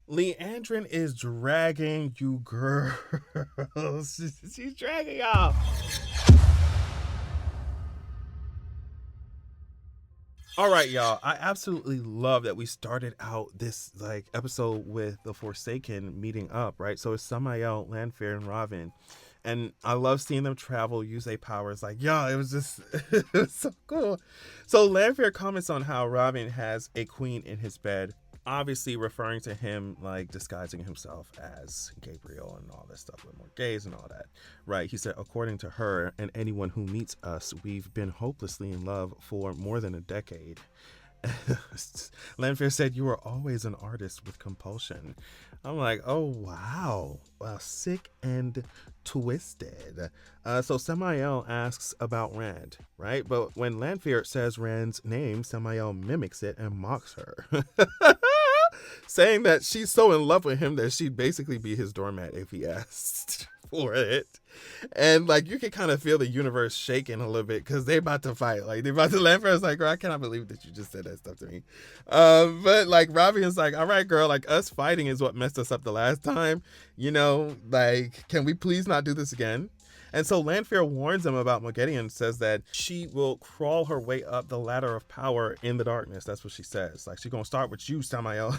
Liandrin is dragging you girls. She's dragging y'all. All right, y'all. I absolutely love that we started out this like episode with the Forsaken meeting up, right? So it's Samael, Lanfear, and Robin. And I love seeing them travel, use their powers. Like, yo, it was just it was so cool. So Lanfear comments on how Robin has a queen in his bed, obviously referring to him like disguising himself as Gabriel and all this stuff with more gays and all that. Right. He said, according to her and anyone who meets us, we've been hopelessly in love for more than a decade. Lanfear said, you were always an artist with compulsion. I'm like, oh, wow. Wow, sick and twisted. So Samael asks about Rand, right? But when Lanfear says Rand's name, Samael mimics it and mocks her. Saying that she's so in love with him that she'd basically be his doormat if he asked for it. And like you can kind of feel the universe shaking a little bit because they're about to fight. Like they're about to land for us. Like, girl, I cannot believe that you just said that stuff to me. But like Robin's like, all right, girl, like us fighting is what messed us up the last time. You know, like, can we please not do this again? And so Lanfear warns him about Moghedien, says that she will crawl her way up the ladder of power in the darkness. That's what she says. Like, she's going to start with you, Samael.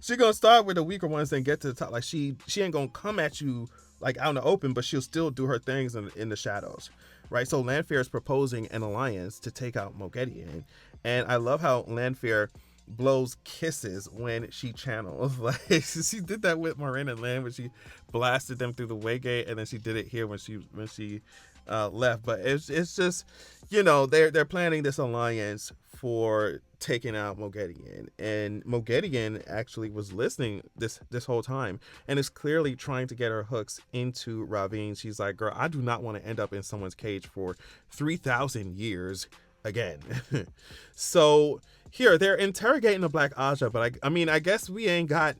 she gonna start with the weaker ones and get to the top. Like, she ain't going to come at you, like, out in the open, but she'll still do her things in the shadows, right? So Lanfear is proposing an alliance to take out Moghedien. And I love how Lanfear blows kisses when she channels. Like she did that with Moraine and Lan when she blasted them through the Waygate, and then she did it here when she left. But it's just, you know, they're planning this alliance for taking out Moghedien, and Moghedien actually was listening this whole time and is clearly trying to get her hooks into Ravine. She's like, girl, I do not want to end up in someone's cage for 3,000 years again. So here they're interrogating the Black Aja, but I mean, I guess we ain't got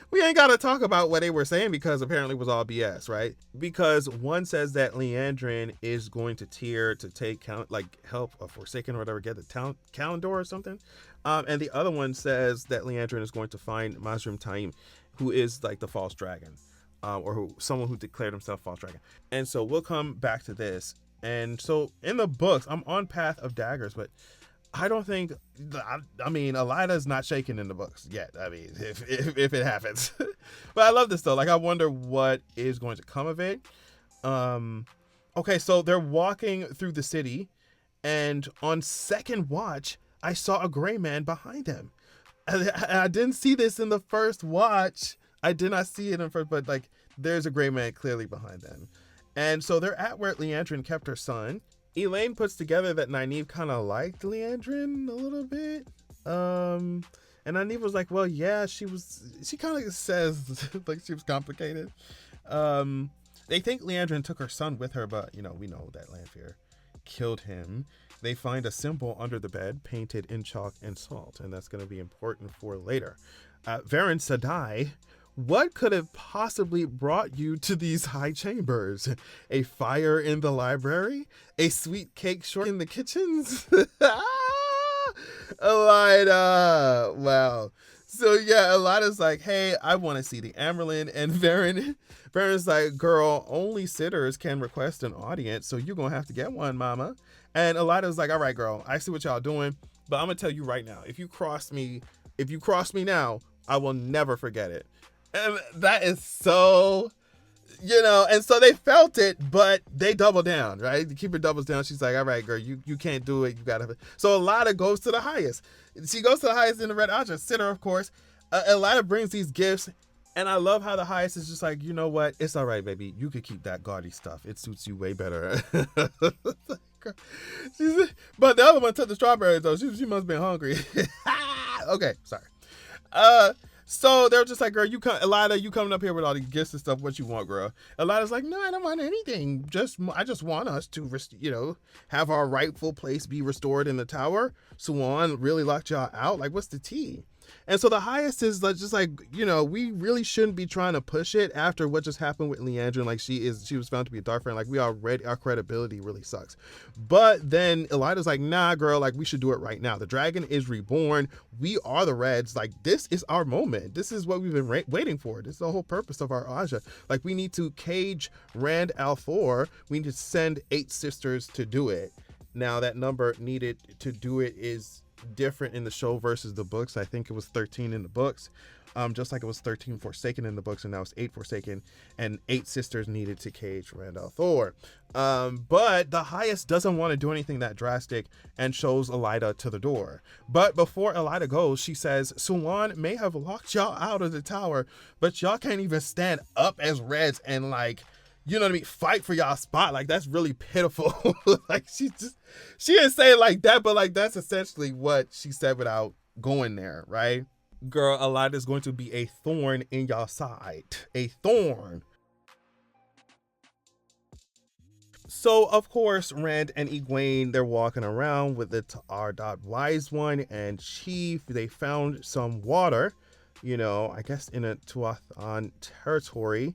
we ain't got to talk about what they were saying because apparently it was all BS, right? Because one says that Liandrin is going to Tyr to take help a Forsaken or whatever, get the town calendar or something, and the other one says that Liandrin is going to find Mazrim Taim, who is like the false dragon, someone who declared himself false dragon. And so we'll come back to this. And so in the books, I'm on Path of Daggers, but I don't think. I mean, Elida's not shaking in the books yet. I mean, if it happens, but I love this though. Like, I wonder what is going to come of it. Okay, so they're walking through the city, and on second watch, I saw a gray man behind them. I didn't see this in the first watch. I did not see it in first, but like, there's a gray man clearly behind them, and so they're at where Liandrin kept her son. Elaine puts together that Nynaeve kind of liked Liandrin a little bit. And Nynaeve was like, well, yeah, she kind of says like she was complicated. They think Liandrin took her son with her, but, you know, we know that Lanfear killed him. They find a symbol under the bed painted in chalk and salt, and that's going to be important for later. Varen Sadai, what could have possibly brought you to these high chambers? A fire in the library? A sweet cake short in the kitchens? Elida. Wow. So yeah, Elida's like, hey, I want to see the Amerlin. And Varen's like, girl, only sitters can request an audience, so you're going to have to get one, mama. And Elida's like, all right, girl, I see what y'all doing, but I'm going to tell you right now, if you cross me now, I will never forget it. And that is so, you know, and so they felt it, but they double down, right? The keeper doubles down. She's like, all right, girl, you can't do it. You got to. So Elida goes to the highest. She goes to the highest in the Red Aja, sitter, of course. Elida brings these gifts, and I love how the highest is just like, you know what? It's all right, baby. You could keep that gaudy stuff. It suits you way better. But the other one took the strawberries, though. She must have been hungry. Okay, sorry. So they're just like, girl, Elida, you coming up here with all the gifts and stuff. What you want, girl? Elida's like, no, I don't want anything. I just want us to, you know, have our rightful place be restored in the tower. Suwan really locked y'all out. Like, what's the tea? And so the highest is like, just like, we really shouldn't be trying to push it after what just happened with Liandrin. Like she was found to be a Darkfriend. Like we already, our credibility really sucks. But then Elida's like, nah, girl, like we should do it right now. The dragon is reborn. We are the Reds. Like this is our moment. This is what we've been waiting for. This is the whole purpose of our Aja. Like we need to cage Rand al'Thor. We need to send 8 sisters to do it. Now that number needed to do it is different in the show versus the books. I think it was 13 in the books, just like it was 13 Forsaken in the books, and now it's 8 Forsaken, and 8 sisters needed to cage Rand al'Thor. But the highest doesn't want to do anything that drastic and shows Elida to the door. But before Elida goes, she says, Suwan may have locked y'all out of the tower, but y'all can't even stand up as Reds and like, you know what I mean, fight for y'all spot. Like that's really pitiful. Like she didn't say it like that, but like that's essentially what she said without going there, right? Girl, Elida is going to be a thorn in y'all side. A thorn. So of course, Rand and Egwene, they're walking around with the Wise One and Chief. They found some water, I guess in a Tuathan territory.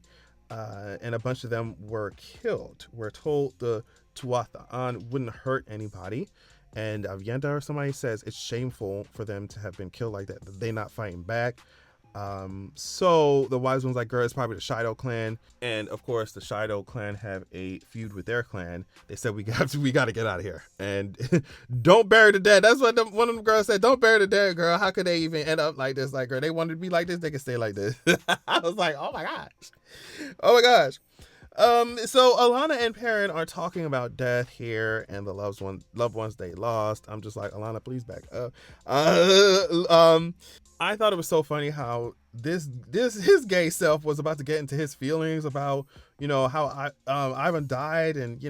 And a bunch of them were killed. We're told the Tuathan wouldn't hurt anybody. And Avienda or somebody says it's shameful for them to have been killed like that. They're not fighting back. So the Wise One's like, girl, it's probably the Shido clan. And of course, the Shido clan have a feud with their clan. They said, we got to get out of here. And don't bury the dead. That's what one of them girls said. Don't bury the dead, girl. How could they even end up like this? Like, girl, they wanted to be like this. They can stay like this. I was like, oh my gosh. Oh my gosh. So Alana and Perrin are talking about death here and the loved ones they lost. I'm just like, Alana, please back up. I thought it was so funny how his gay self was about to get into his feelings about, how Ivan died, and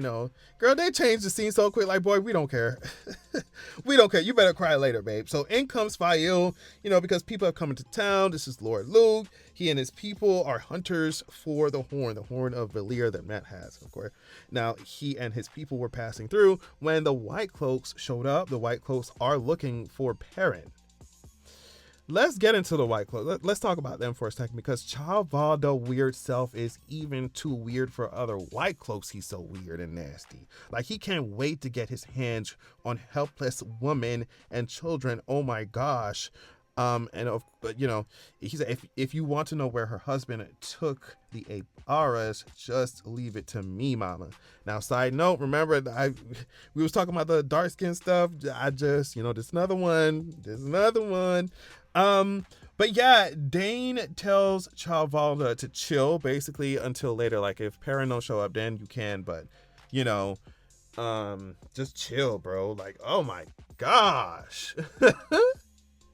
girl, they changed the scene so quick. Like, boy, we don't care. We don't care. You better cry later, babe. So in comes Fael, because people have come into town. This is Lord Luke. He and his people are hunters for the horn of Valir that Matt has, of course. Now, he and his people were passing through when the White Cloaks showed up. The White Cloaks are looking for Perrin. Let's get into the White Cloaks. Let's talk about them for a second, because Chavalda weird self is even too weird for other White Cloaks. He's so weird and nasty. Like, he can't wait to get his hands on helpless women and children. Oh my gosh. He said, if you want to know where her husband took the Abaras, just leave it to me, mama. Now, side note, remember we was talking about the dark skin stuff. I just, there's another one. But yeah, Dane tells Chavalda to chill basically until later. Like, if Perrin don't show up, then you can, but just chill, bro. Like, oh my gosh.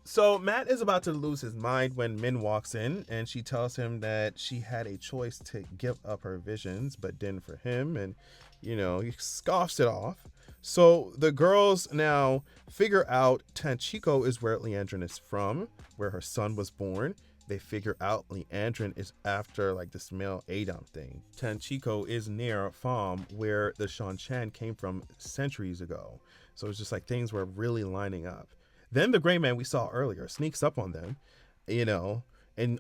So Matt is about to lose his mind when Min walks in, and she tells him that she had a choice to give up her visions, but didn't for him. And, he scoffs it off. So the girls now figure out Tanchico is where Liandrin is from, where her son was born. They figure out Liandrin is after like this male Adam thing. Tanchico is near Fam, where the Shan Chan came from centuries ago. So it's just like things were really lining up. Then the gray man we saw earlier sneaks up on them, and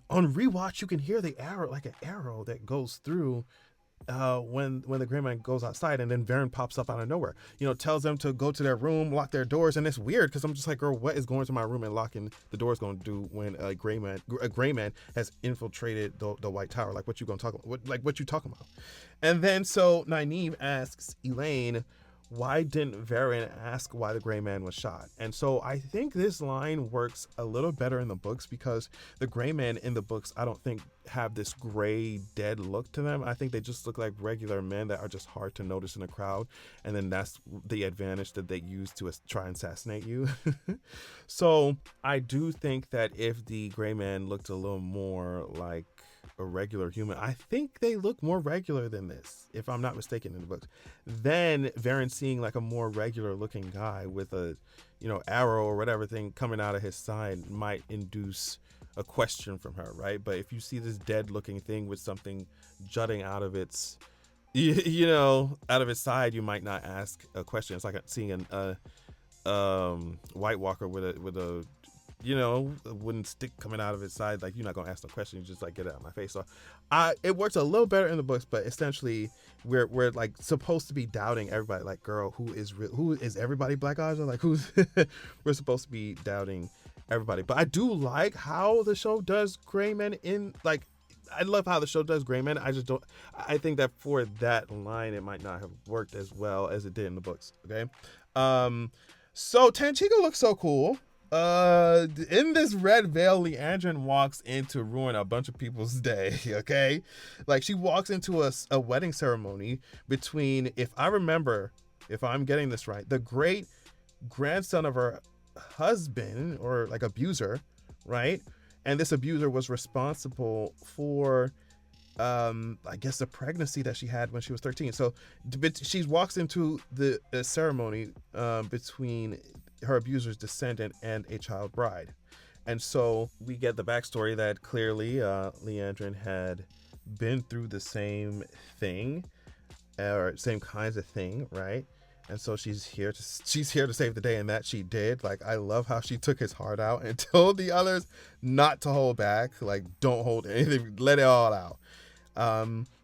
on rewatch, you can hear the arrow, like an arrow that goes through when the gray man goes outside, and then Varen pops up out of nowhere, tells them to go to their room, lock their doors. And it's weird because I'm just like, girl, what is going to my room and locking the doors going to do when a gray man has infiltrated the White Tower? Like, what you talking about? And then so Nynaeve asks Elaine, why didn't Varen ask why the gray man was shot? And so I think this line works a little better in the books, because the gray man in the books, I don't think have this gray dead look to them. I think they just look like regular men that are just hard to notice in a crowd. And then that's the advantage that they use to try and assassinate you. So I do think that if the gray man looked a little more like a regular human, I think they look more regular than this, if I'm not mistaken, in the books. Then Varen seeing like a more regular looking guy with a arrow or whatever thing coming out of his side might induce a question from her, right? But if you see this dead looking thing with something jutting out of its out of its side, you might not ask a question. It's like seeing a White Walker with a wooden stick coming out of its side. Like, you're not gonna ask no questions, you just like get it out of my face. So it works a little better in the books, but essentially we're like supposed to be doubting everybody. Like, girl, who is everybody Black Aja? Like, who's we're supposed to be doubting everybody. But I do like how the show does gray men in, like, I love how the show does gray men. I think that for that line it might not have worked as well as it did in the books. Okay. So Tanchico looks so cool. In this red veil, Liandrin walks in to ruin a bunch of people's day. Okay, like, she walks into a wedding ceremony between, if I'm getting this right, the great grandson of her husband, or like abuser, right? And this abuser was responsible for I guess the pregnancy that she had when she was 13. So she walks into the ceremony between her abuser's descendant and a child bride. And so we get the backstory that clearly Liandrin had been through the same thing, or same kinds of thing, right? And so she's here to save the day, and that she did. Like, I love how she took his heart out and told the others not to hold back. Like, don't hold anything, let it all out.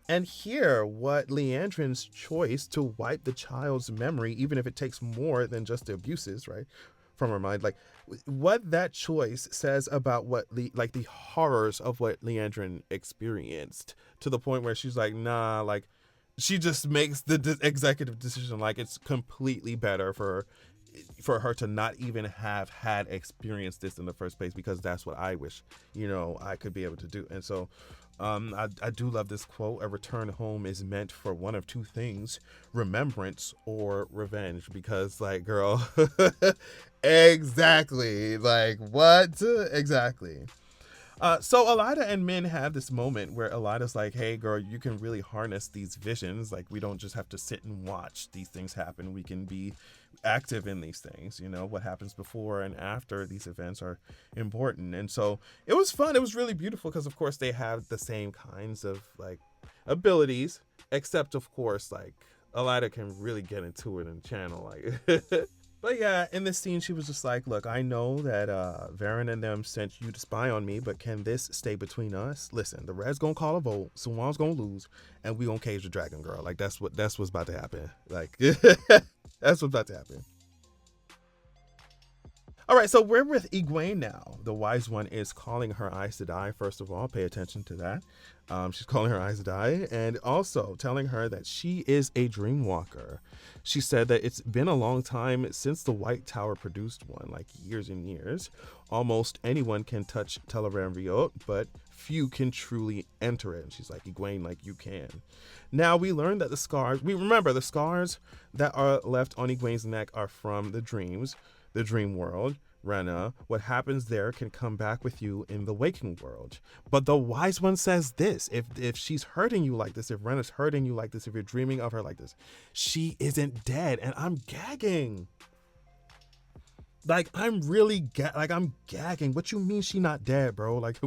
And here, what Liandrin's choice to wipe the child's memory, even if it takes more than just the abuses, right, from her mind, like, what that choice says about what the horrors of what Liandrin experienced, to the point where she's like, nah, like, she just makes the executive decision, like, it's completely better for her to not even have had experienced this in the first place, because that's what I wish, I could be able to do. And so I do love this quote: a return home is meant for one of two things, remembrance or revenge. Because, like, girl, exactly, like, what? Exactly. So Elida and Min have this moment where Elida's like, hey, girl, you can really harness these visions. Like, we don't just have to sit and watch these things happen. We can be active in these things. What happens before and after these events are important. And so it was fun. It was really beautiful because, of course, they have the same kinds of, like, abilities, except, of course, like, Elida can really get into it and channel, like. But yeah, in this scene, she was just like, look, I know that Varen and them sent you to spy on me, but can this stay between us? Listen, the Red's gonna call a vote, Suwan's gonna lose, and we gonna cage the dragon, girl. Like, that's what's about to happen. Like, that's what's about to happen. All right, so we're with Egwene now. The wise one is calling her Aes Sedai. First of all, pay attention to that. She's calling her Aes Sedai, and also telling her that she is a dream walker. She said that it's been a long time since the White Tower produced one, like years and years. Almost anyone can touch Teleran Riot, but few can truly enter it. And she's like, Egwene, like, you can. Now we learned that the scars that are left on Egwene's neck are from the dreams, the dream world. Rena, what happens there can come back with you in the waking world. But the wise one says this: if she's hurting you like this, if Rena's hurting you like this, if you're dreaming of her like this, she isn't dead. And I'm gagging. Like, I'm really I'm gagging. What you mean she not dead, bro? Like,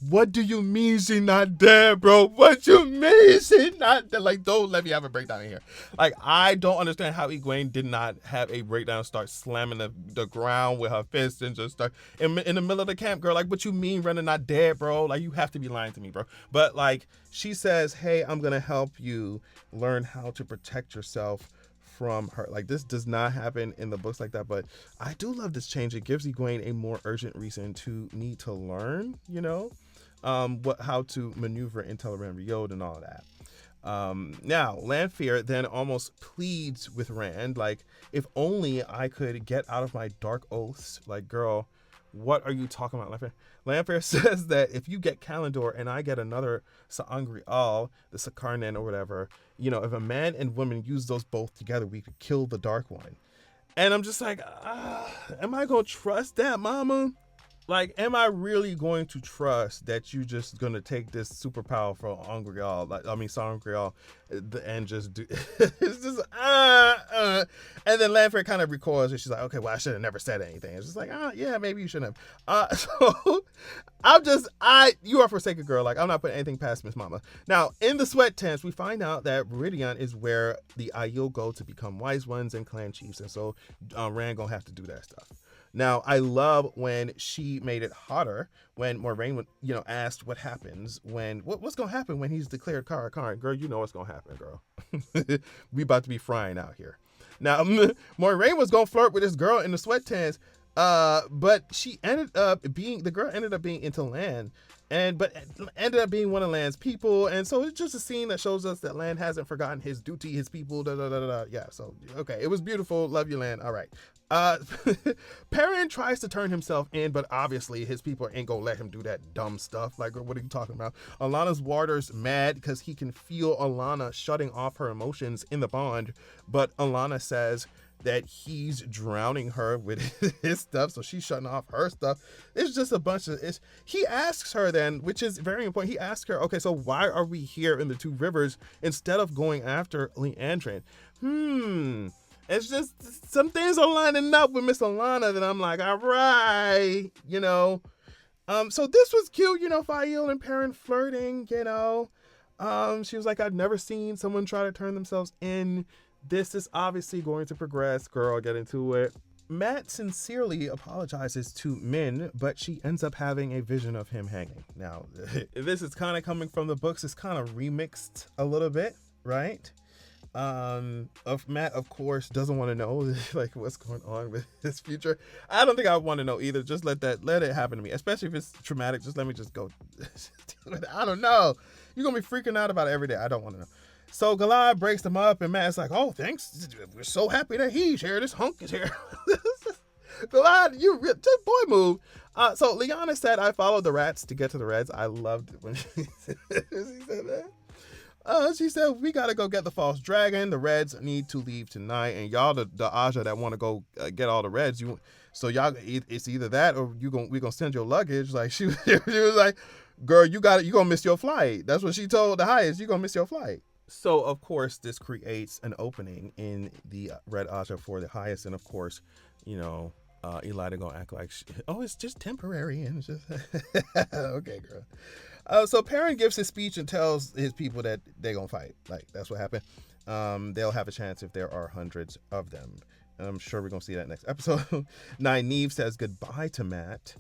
what do you mean she not dead, bro? What you mean she not dead? Like, don't let me have a breakdown in here. Like, I don't understand how Egwene did not have a breakdown, start slamming the ground with her fist and just start in the middle of the camp, girl. Like, what you mean Rena not dead, bro? Like, you have to be lying to me, bro. But, like, she says, hey, I'm gonna help you learn how to protect yourself from her. Like, this does not happen in the books like that, but I do love this change. It gives Egwene a more urgent reason to need to learn, how to maneuver in Teleran Riot and all that. Now, Lanfear then almost pleads with Rand, like, if only I could get out of my dark oaths. Like, girl, what are you talking about, Lanfear? Lanfear says that if you get Kalendor and I get another Sa'angreal, the Sakarnen or whatever, if a man and woman use those both together, we could kill the Dark One. And I'm just like, am I going to trust that, mama? Like, am I really going to trust that you just going to take this super powerful Sa'angreal, and just do, it's just, and then Lanfear kind of recoils, and she's like, okay, well, I should have never said anything. It's just like, yeah, maybe you shouldn't have. So you are forsaken, girl. Like, I'm not putting anything past Miss Mama. Now, in the sweat tents, we find out that Viridian is where the Aiel go to become wise ones and clan chiefs, and so Rand gonna have to do that stuff. Now, I love when she made it hotter when Moraine, asked what happens when, what's going to happen when he's declared Kara Karn. Girl, you know what's going to happen, girl. We about to be frying out here. Now, Moraine was going to flirt with this girl in the sweatpants, but the girl ended up being into Lan, but ended up being one of Lan's people. And so it's just a scene that shows us that Lan hasn't forgotten his duty, his people, da da da da. Yeah, so, okay, it was beautiful. Love you, Lan. All right. Perrin tries to turn himself in, but obviously his people ain't gonna let him do that dumb stuff. Like, what are you talking about? Alana's warder's mad because he can feel Alana shutting off her emotions in the bond, but Alana says that he's drowning her with his stuff, so she's shutting off her stuff. It's just a bunch of he asks her then, which is very important, he asks her, okay, so why are we here in the Two Rivers instead of going after Liandrin? It's just some things are lining up with Miss Alana that I'm like, all right, so this was cute, Fael and Perrin flirting, she was like, I've never seen someone try to turn themselves in. This is obviously going to progress. Girl, get into it. Matt sincerely apologizes to Min, but she ends up having a vision of him hanging. Now, this is kind of coming from the books. It's kind of remixed a little bit, right? Matt, of course, doesn't want to know like what's going on with his future. I don't think I want to know either. Just let it happen to me. Especially if it's traumatic. Just let me just go. I don't know. You're gonna be freaking out about it every day. I don't want to know. So Galad breaks them up, and Matt's like, "Oh, thanks. We're so happy that he's here. This hunk is here." Galad, just boy move. So Liana said, "I followed the rats to get to the Reds." I loved it when she said that. She said, we gotta go get the false dragon. The Reds need to leave tonight, and y'all, the Aja that want to go get all the Reds, so y'all, it's either that or we gonna send your luggage. Like she was like, girl, you gonna miss your flight. That's what she told the highest. You gonna miss your flight. So of course this creates an opening in the Red Aja for the highest, and of course, Elida gonna act like, it's just temporary, and it's just okay, girl. So Perrin gives his speech and tells his people that they're going to fight. Like, that's what happened. They'll have a chance if there are hundreds of them. I'm sure we're going to see that next episode. Nynaeve says goodbye to Matt,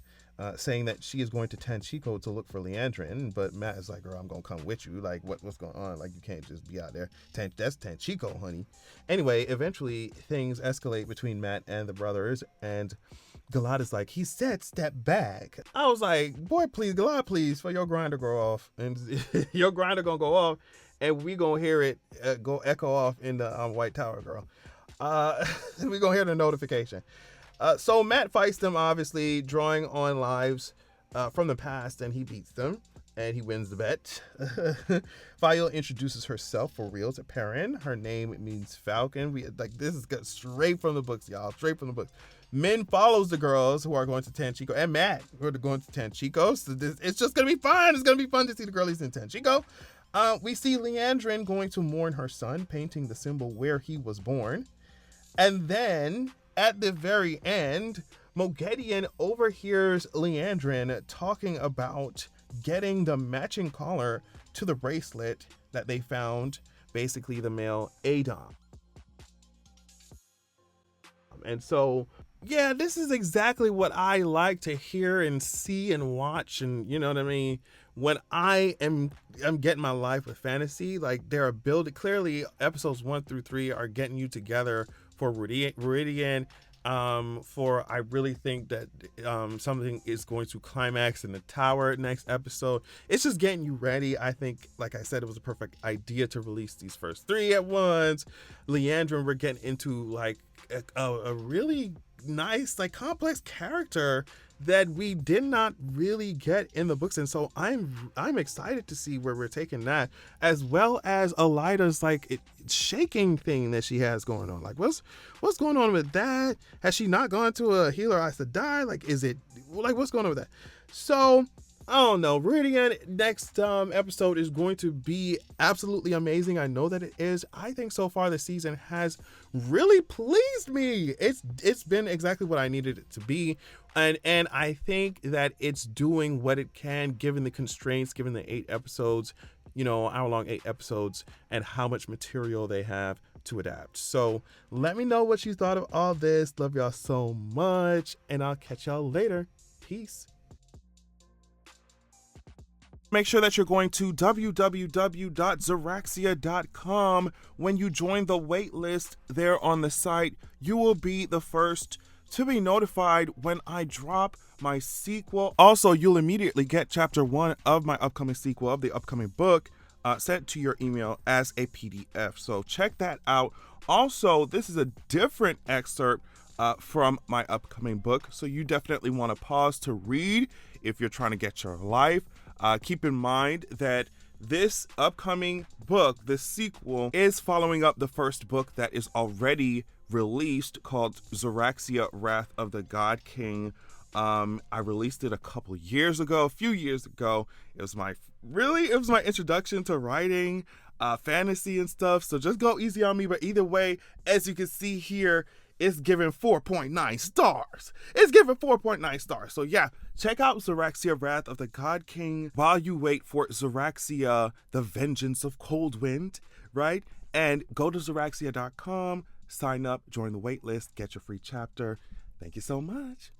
saying that she is going to Tanchico to look for Liandrin. But Matt is like, girl, I'm going to come with you. Like, what's going on? Like, you can't just be out there. That's Tanchico, honey. Anyway, eventually, things escalate between Matt and the brothers, and Galad is like, he said step back. I was like, boy, please, Galad, please, for your grinder go off. And your grinder gonna go off, and we gonna hear it go echo off in the White Tower, girl. We gonna hear the notification. So Matt fights them, obviously, drawing on lives from the past, and he beats them, and he wins the bet. Fael introduces herself for real to Perrin. Her name means Falcon. This is straight from the books, y'all. Straight from the books. Min follows the girls who are going to Tanchico, and Matt who are going to Tanchico. So it's just gonna be fun. It's gonna be fun to see the girlies in Tanchico. We see Liandrin going to mourn her son, painting the symbol where he was born. And then at the very end, Moghedien overhears Liandrin talking about getting the matching collar to the bracelet that they found, basically the male Adom. And so, yeah, this is exactly what I like to hear and see and watch, and you know what I mean? When I'm getting my life with fantasy, like they're building, clearly episodes 1 through 3 are getting you together for Viridian. I really think that something is going to climax in the tower next episode. It's just getting you ready. I think, like I said, it was a perfect idea to release these first 3 at once. Liandrin, we're getting into like a really nice, like complex character that we did not really get in the books, and so I'm excited to see where we're taking that, as well as Elida's like shaking thing that she has going on. Like, what's going on with that? Has she not gone to a healer Aes Sedai? Like, is it like what's going on with that? So I don't know. Viridian next episode is going to be absolutely amazing. I know that it is. I think so far the season has really pleased me. It's been exactly what I needed it to be. And I think that it's doing what it can, given the constraints, given the 8 episodes, hour-long 8 episodes, and how much material they have. to adapt. So let me know what you thought of all this. Love y'all so much, and I'll catch y'all later. Peace. Make sure that you're going to www.zeraxia.com. When you join the waitlist there on the site, you will be the first to be notified when I drop my sequel. Also, you'll immediately get chapter 1 of my upcoming sequel of the upcoming book sent to your email as a PDF. So check that out. Also, this is a different excerpt from my upcoming book, so you definitely want to pause to read if you're trying to get your life. Keep in mind that this upcoming book, this sequel, is following up the first book that is already released called Zeraxia, Wrath of the God King. I released it a few years ago. It was my introduction to writing fantasy and stuff. So just go easy on me. But either way, as you can see here, it's given 4.9 stars. It's given 4.9 stars. So yeah, check out Zeraxia, Wrath of the God King while you wait for Zeraxia, The Vengeance of Coldwind, right? And go to Zeraxia.com, sign up, join the waitlist, get your free chapter. Thank you so much.